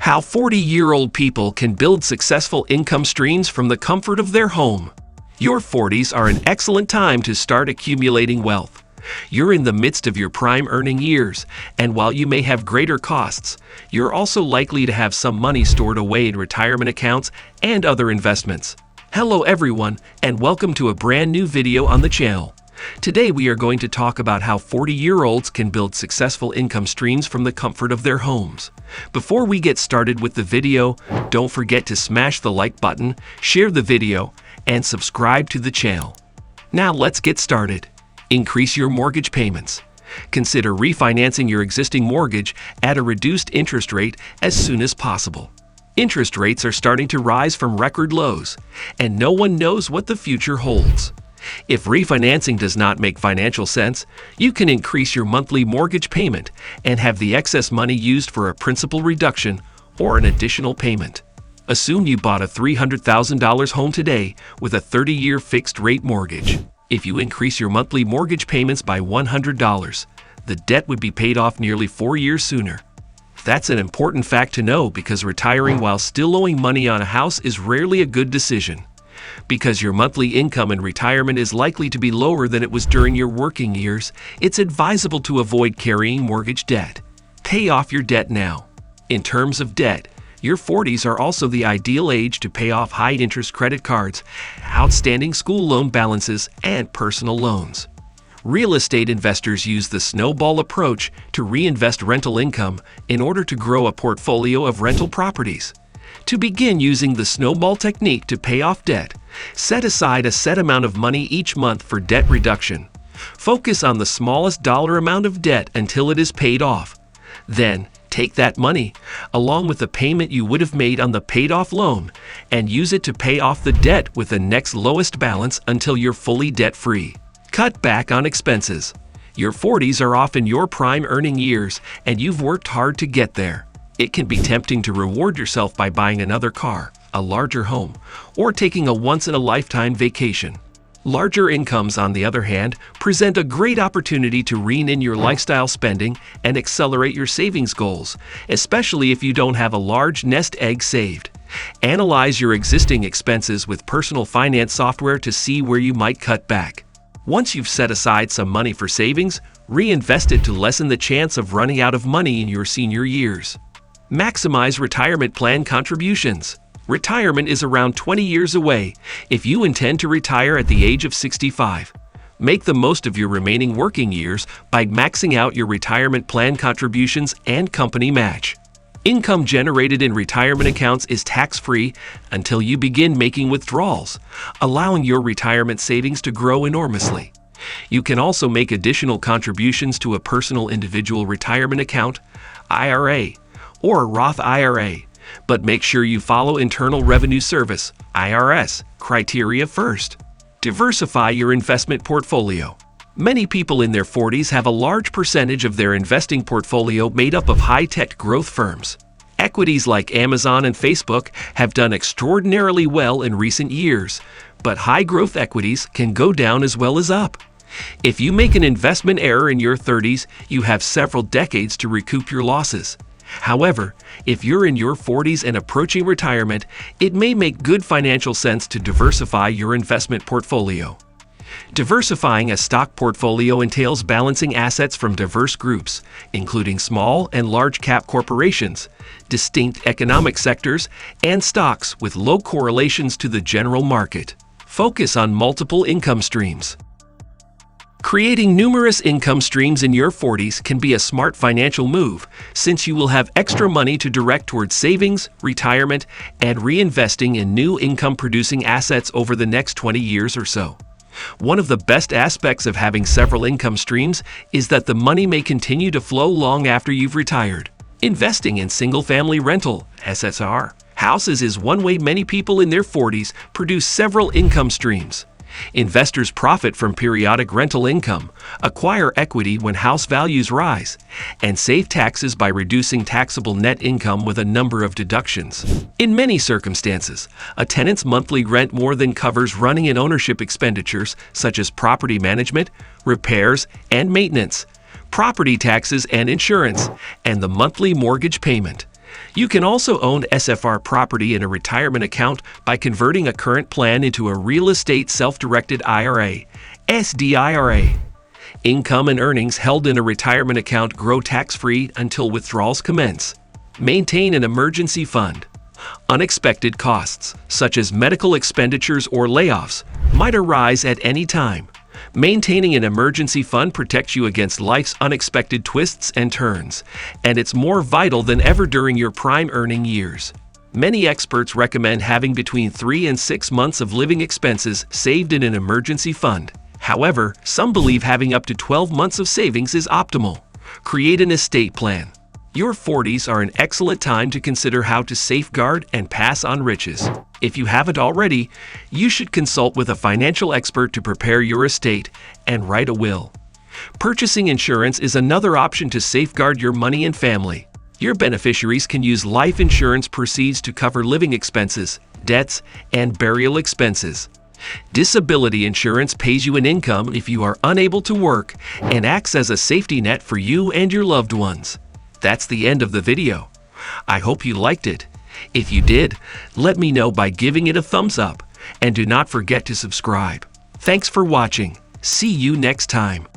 How 40-year-old people can build successful income streams from the comfort of their home. Your 40s are an excellent time to start accumulating wealth. You're in the midst of your prime earning years, and while you may have greater costs, you're also likely to have some money stored away in retirement accounts and other investments. Hello everyone, and welcome to a brand new video on the channel. Today we are going to talk about how 40-year-olds can build successful income streams from the comfort of their homes. Before we get started with the video, don't forget to smash the like button, share the video, and subscribe to the channel. Now let's get started. Increase your mortgage payments. Consider refinancing your existing mortgage at a reduced interest rate as soon as possible. Interest rates are starting to rise from record lows, and no one knows what the future holds. If refinancing does not make financial sense, you can increase your monthly mortgage payment and have the excess money used for a principal reduction or an additional payment. Assume you bought a $300,000 home today with a 30-year fixed-rate mortgage. If you increase your monthly mortgage payments by $100, the debt would be paid off nearly 4 years sooner. That's an important fact to know because retiring while still owing money on a house is rarely a good decision. Because your monthly income in retirement is likely to be lower than it was during your working years, it's advisable to avoid carrying mortgage debt. Pay off your debt now. In terms of debt, your 40s are also the ideal age to pay off high-interest credit cards, outstanding school loan balances, and personal loans. Real estate investors use the snowball approach to reinvest rental income in order to grow a portfolio of rental properties. To begin using the snowball technique to pay off debt, set aside a set amount of money each month for debt reduction. Focus on the smallest dollar amount of debt until it is paid off. Then, take that money, along with the payment you would have made on the paid-off loan, and use it to pay off the debt with the next lowest balance until you're fully debt-free. Cut back on expenses. Your 40s are often your prime earning years, and you've worked hard to get there. It can be tempting to reward yourself by buying another car, a larger home, or taking a once-in-a-lifetime vacation. Larger incomes, on the other hand, present a great opportunity to rein in your lifestyle spending and accelerate your savings goals, especially if you don't have a large nest egg saved. Analyze your existing expenses with personal finance software to see where you might cut back. Once you've set aside some money for savings, reinvest it to lessen the chance of running out of money in your senior years. Maximize retirement plan contributions. Retirement is around 20 years away if you intend to retire at the age of 65. Make the most of your remaining working years by maxing out your retirement plan contributions and company match. Income generated in retirement accounts is tax-free until you begin making withdrawals, allowing your retirement savings to grow enormously. You can also make additional contributions to a personal individual retirement account, IRA, or a Roth IRA, but make sure you follow Internal Revenue Service (IRS) criteria first. Diversify your investment portfolio. Many people in their 40s have a large percentage of their investing portfolio made up of high-tech growth firms. Equities like Amazon and Facebook have done extraordinarily well in recent years, but high-growth equities can go down as well as up. If you make an investment error in your 30s, you have several decades to recoup your losses. However, if you're in your 40s and approaching retirement, it may make good financial sense to diversify your investment portfolio. Diversifying a stock portfolio entails balancing assets from diverse groups, including small and large cap corporations, distinct economic sectors, and stocks with low correlations to the general market. Focus on multiple income streams. Creating numerous income streams in your 40s can be a smart financial move, since you will have extra money to direct towards savings, retirement, and reinvesting in new income-producing assets over the next 20 years or so. One of the best aspects of having several income streams is that the money may continue to flow long after you've retired. Investing in single-family rental (SSR) houses is one way many people in their 40s produce several income streams. Investors profit from periodic rental income, acquire equity when house values rise, and save taxes by reducing taxable net income with a number of deductions. In many circumstances, a tenant's monthly rent more than covers running and ownership expenditures such as property management, repairs, and maintenance, property taxes and insurance, and the monthly mortgage payment. You can also own SFR property in a retirement account by converting a current plan into a real estate self-directed IRA, SDIRA. Income and earnings held in a retirement account grow tax-free until withdrawals commence. Maintain an emergency fund. Unexpected costs, such as medical expenditures or layoffs, might arise at any time. Maintaining an emergency fund protects you against life's unexpected twists and turns, and it's more vital than ever during your prime earning years. Many experts recommend having between 3 and 6 months of living expenses saved in an emergency fund. However, some believe having up to 12 months of savings is optimal. Create an estate plan. Your 40s are an excellent time to consider how to safeguard and pass on riches. If you haven't already, you should consult with a financial expert to prepare your estate and write a will. Purchasing insurance is another option to safeguard your money and family. Your beneficiaries can use life insurance proceeds to cover living expenses, debts, and burial expenses. Disability insurance pays you an income if you are unable to work and acts as a safety net for you and your loved ones. That's the end of the video. I hope you liked it. If you did, let me know by giving it a thumbs up, and do not forget to subscribe. Thanks for watching. See you next time.